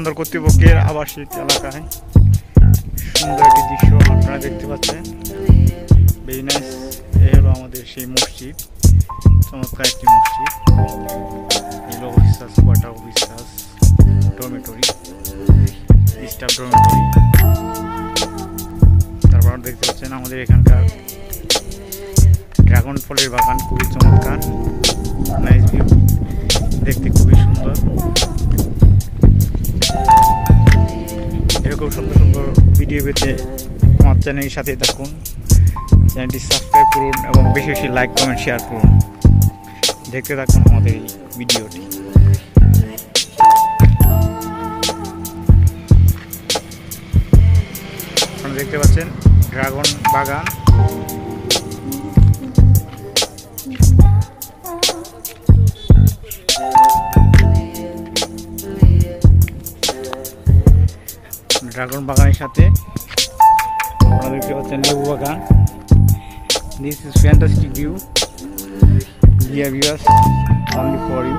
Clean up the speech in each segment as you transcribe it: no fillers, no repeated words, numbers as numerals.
বন্দর কর্তৃপক্ষের আবাসিক এলাকায় সুন্দর একটি দৃশ্য আপনারা দেখতে পাচ্ছেন। Very nice. এই হলো আমাদের সেই মসজিদ, চমৎকার একটি মসজিদ। এলো officers quarter, officers dormitory, staff dormitory. তারপর দেখতে পাচ্ছেন আমাদের এখানকার ড্রাগন ফলের বাগান, খুবই চমৎকার, নাইস ভিউ, দেখতে খুবই সুন্দর। এরকম সুন্দর সুন্দর ভিডিও পেতে আমার চ্যানেলের সাথে থাকুন, চ্যানেলটি সাবস্ক্রাইব করুন এবং বেশি বেশি লাইক কমেন্ট শেয়ার করুন। দেখতে থাকুন আমাদের এই ভিডিওটি। আপনারা দেখতে পাচ্ছেন ড্রাগন বাগান। ড্রাগন বাগানের সাথে আপনারা দেখতে পাচ্ছেন লেবু বাগান। This is fantastic view, dear viewers, only for you.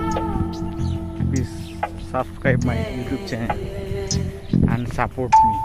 Please subscribe my YouTube channel and support me.